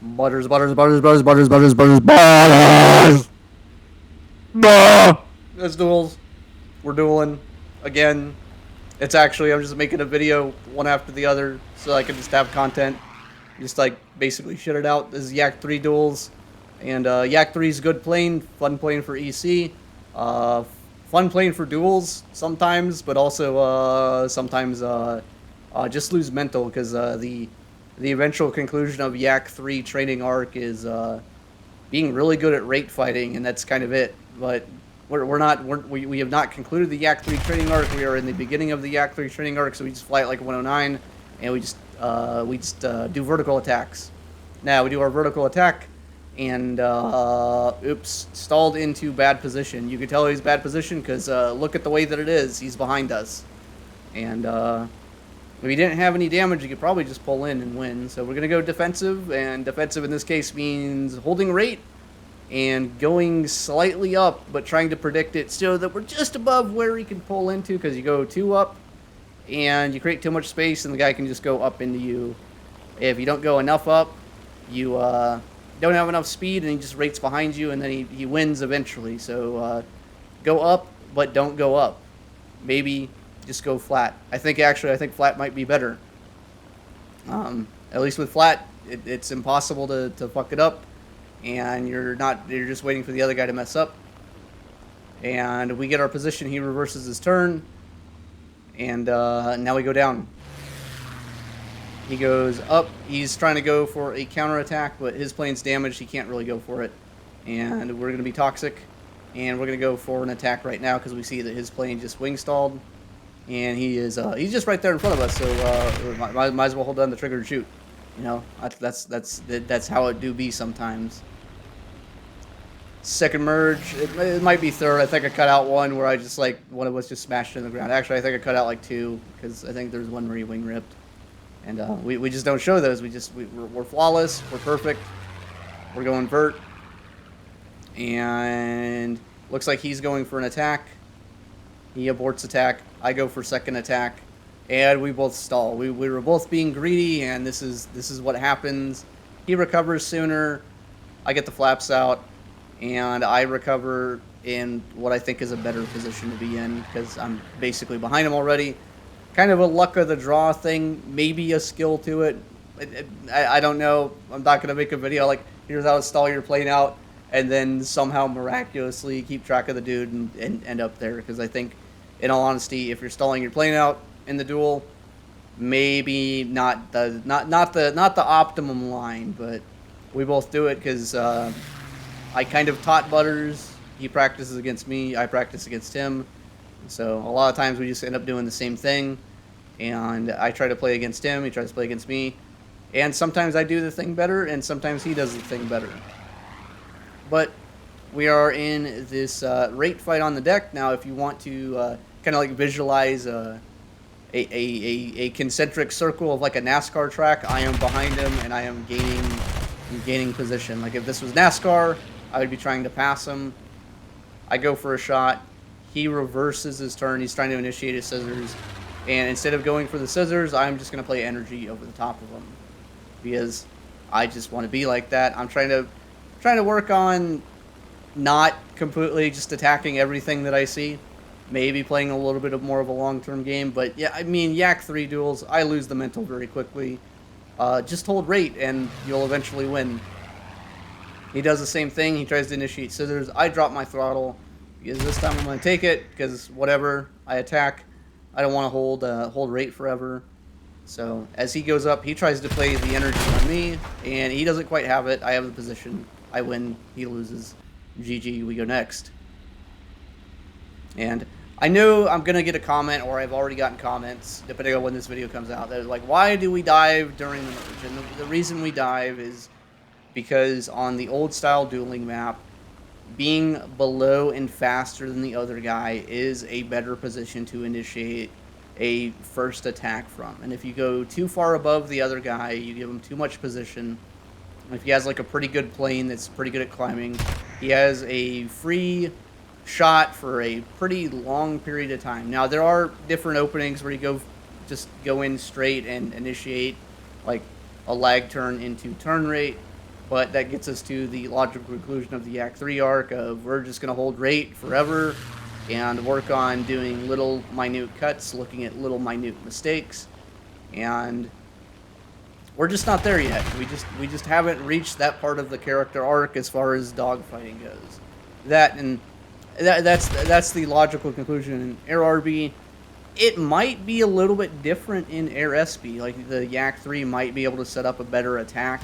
Butters, butters, butters, butters, butters, butters, butters, butters. That's duels. We're dueling again. It's actually I'm just making a video one after the other so I can just have content. Just like basically shit it out. This is Yak-3 duels, and Yak-3 is good playing, fun playing for EC, uh, fun playing for duels sometimes, but also sometimes just lose mental because the eventual conclusion of Yak-3 training arc is being really good at rate fighting, and that's kind of it. But we have not concluded the Yak-3 training arc. We are in the beginning of the Yak-3 training arc, so we just fly it like 109, and we just do vertical attacks. Now we do our vertical attack, and oops, stalled into bad position. You can tell he's bad position because look at the way that it is. He's behind us, and if he didn't have any damage, he could probably just pull in and win. So we're gonna go defensive, and defensive in this case means holding rate and going slightly up, but trying to predict it so that we're just above where he can pull into, because you go 2 up and you create too much space and the guy can just go up into you. If you don't go enough up, you don't have enough speed and he just rates behind you, and then he wins eventually. So go up, but don't go up. Maybe just go flat. I think flat might be better. At least with flat, it's impossible to fuck it up, and you're just waiting for the other guy to mess up. And we get our position. He reverses his turn, and now we go down. He goes up. He's trying to go for a counterattack, but his plane's damaged. He can't really go for it, and we're going to be toxic, and we're going to go for an attack right now because we see that his plane just wing stalled, and he's just right there in front of us. So might as well hold down the trigger and shoot. You know, that's how it do be sometimes. Second merge, it might be third. I think I cut out one where I just one of us just smashed in the ground. Actually, I think I cut out like 2 because I think there's one where he wing ripped, and we just don't show those. We're flawless. We're perfect. We're going vert, and looks like he's going for an attack. He aborts attack. I go for second attack, and we both stall. We were both being greedy, and this is what happens. He recovers sooner. I get the flaps out, and I recover in what I think is a better position to be in because I'm basically behind him already. Kind of a luck of the draw thing, maybe a skill to it. I don't know. I'm not going to make a video like, here's how to stall your plane out, and then somehow miraculously keep track of the dude and end up there, because I think, in all honesty, if you're stalling your plane out in the duel, maybe not the optimum line, but we both do it because I kind of taught Butters. He practices against me. I practice against him. So a lot of times we just end up doing the same thing, and I try to play against him. He tries to play against me, and sometimes I do the thing better, and sometimes he does the thing better. But we are in this rate fight on the deck now. If you want to kind of like visualize a concentric circle of like a NASCAR track, I am behind him and I am gaining position. Like if this was NASCAR, I would be trying to pass him. I go for a shot. He reverses his turn. He's trying to initiate his scissors, and instead of going for the scissors, I'm just going to play energy over the top of him because I just want to be like that. I'm trying to work on not completely just attacking everything that I see. Maybe playing a little bit more of a long-term game, but yeah, I mean, Yak-3 duels, I lose the mental very quickly. Just hold rate, and you'll eventually win. He does the same thing. He tries to initiate scissors. I drop my throttle, because this time I'm going to take it, because whatever, I attack. I don't want to hold rate forever. So, as he goes up, he tries to play the energy on me, and he doesn't quite have it. I have the position. I win. He loses. GG, we go next. And I know I'm going to get a comment, or I've already gotten comments, depending on when this video comes out, that are like, why do we dive during the merge? And the reason we dive is because on the old style dueling map, being below and faster than the other guy is a better position to initiate a first attack from. And if you go too far above the other guy, you give him too much position. If he has like a pretty good plane that's pretty good at climbing, he has a free shot for a pretty long period of time. Now there are different openings where you go in straight and initiate like a lag turn into turn rate, But that gets us to the logical conclusion of the Yak-3 arc of we're just going to hold rate forever and work on doing little minute cuts, looking at little minute mistakes, and we're just not there yet. We just haven't reached that part of the character arc as far as dogfighting goes. That's the logical conclusion in Air RB. It might be a little bit different in Air SB. Like the Yak-3 might be able to set up a better attack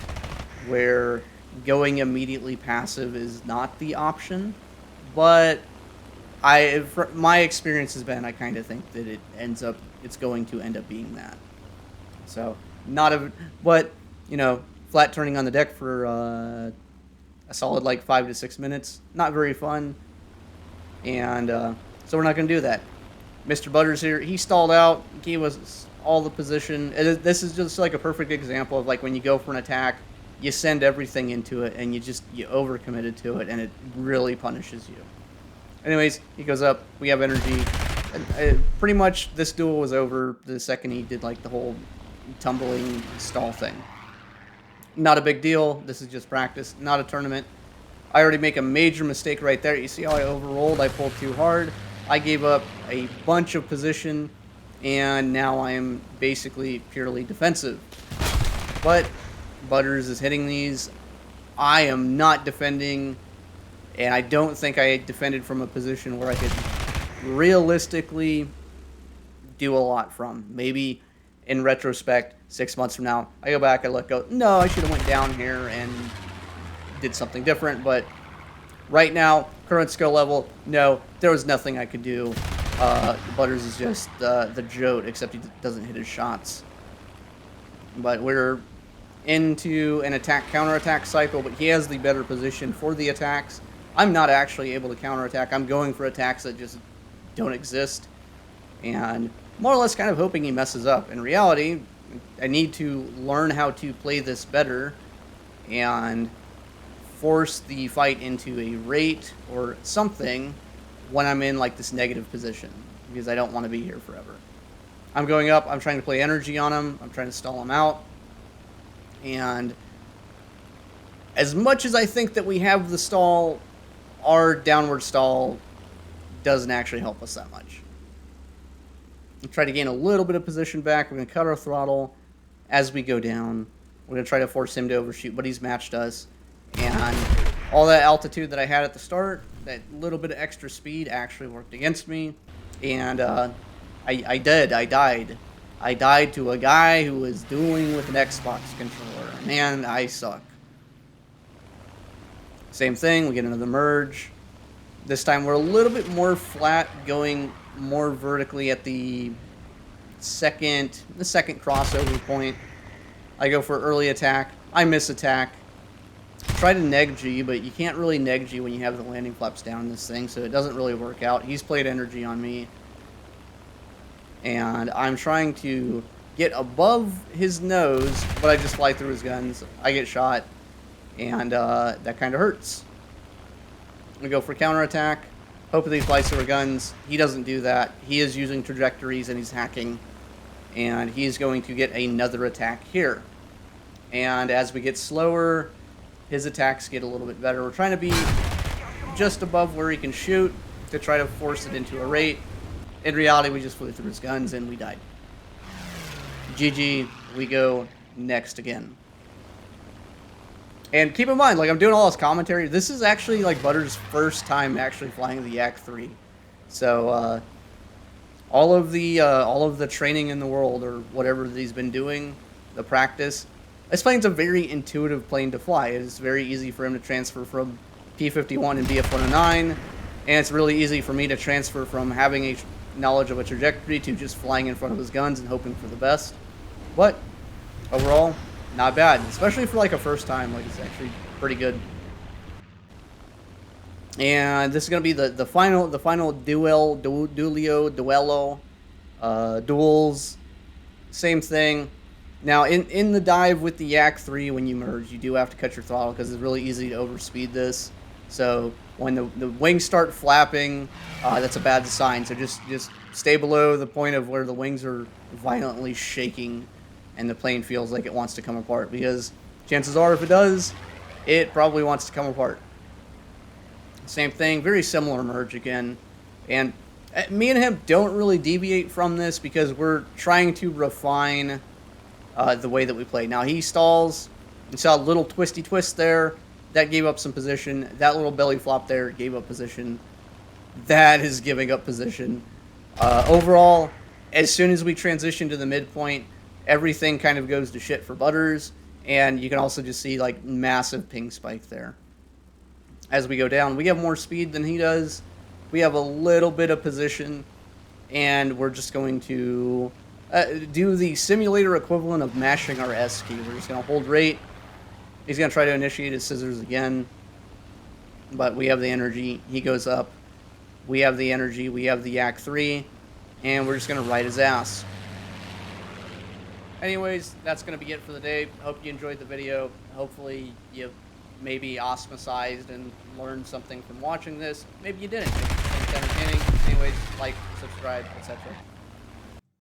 where going immediately passive is not the option. But my experience has been, I kind of think that it's going to end up being that. So but flat turning on the deck for a solid like 5 to 6 minutes, not very fun. And so we're not going to do that. Mr. Butters here, he stalled out, gave us all the position. This is just like a perfect example of like when you go for an attack, you send everything into it and you overcommitted to it, and it really punishes you. Anyways, he goes up, we have energy. And pretty much this duel was over the second he did like the whole tumbling stall thing. Not a big deal. This is just practice, not a tournament. I already make a major mistake right there. You see how I overrolled? I pulled too hard. I gave up a bunch of position, and now I am basically purely defensive. But Butters is hitting these. I am not defending, and I don't think I defended from a position where I could realistically do a lot from. Maybe in retrospect, 6 months from now, I go back, I go, no, I should have went down here and did something different. But right now, current skill level, no, there was nothing I could do. Butters is just the jote, except he doesn't hit his shots. But we're into an attack-counterattack cycle, but he has the better position for the attacks. I'm not actually able to counterattack. I'm going for attacks that just don't exist, and more or less kind of hoping he messes up. In reality, I need to learn how to play this better and force the fight into a rate or something when I'm in like this negative position, because I don't want to be here forever. I'm going up, I'm trying to play energy on him, I'm trying to stall him out, and as much as I think that we have the stall, our downward stall doesn't actually help us that much. We'll try to gain a little bit of position back. We're going to cut our throttle as we go down. We're going to try to force him to overshoot, but he's matched us. And all that altitude that I had at the start, that little bit of extra speed actually worked against me. And I died. I died to a guy who was dueling with an Xbox controller. Man, I suck. Same thing, we get another merge. This time we're a little bit more flat, going more vertically at the second crossover point. I go for early attack. I miss attack. Try to neg G, but you can't really neg G when you have the landing flaps down in this thing, so it doesn't really work out. He's played energy on me. And I'm trying to get above his nose, but I just fly through his guns. I get shot, and that kind of hurts. We go for counterattack. Hopefully he flies through our guns. He doesn't do that. He is using trajectories and he's hacking. And he's going to get another attack here. And as we get slower, his attacks get a little bit better. We're trying to be just above where he can shoot to try to force it into a rate. In reality, we just flew through his guns and we died. GG, we go next again. And keep in mind, like, I'm doing all this commentary. This is actually like Butters' first time actually flying the Yak-3. So all of the training in the world, or whatever that he's been doing, the practice, this plane's a very intuitive plane to fly. It's very easy for him to transfer from P-51 and BF-109, and it's really easy for me to transfer from having a knowledge of a trajectory to just flying in front of his guns and hoping for the best. But overall, not bad, especially for like a first time. Like, it's actually pretty good. And this is gonna be the final Duelio duels. Same thing. Now in the dive with the Yak-3, when you merge, you do have to cut your throttle because it's really easy to overspeed this. So when the wings start flapping, that's a bad sign. So just stay below the point of where the wings are violently shaking and the plane feels like it wants to come apart, because chances are, if it does, it probably wants to come apart. Same thing, very similar merge again. And me and him don't really deviate from this because we're trying to refine the way that we play. Now, he stalls. You saw a little twisty twist there. That gave up some position. That little belly flop there gave up position. That is giving up position. Overall, as soon as we transition to the midpoint, everything kind of goes to shit for Butters. And you can also just see, like, massive ping spike there. As we go down, we have more speed than he does. We have a little bit of position. And we're just going to do the simulator equivalent of mashing our S key. We're just going to hold rate. He's going to try to initiate his scissors again. But we have the energy. He goes up. We have the energy. We have the Yak-3. And we're just going to ride his ass. Anyways, that's going to be it for the day. Hope you enjoyed the video. Hopefully you maybe ostracized and learned something from watching this. Maybe you didn't. Maybe you think it's entertaining. Anyways, like, subscribe, etc.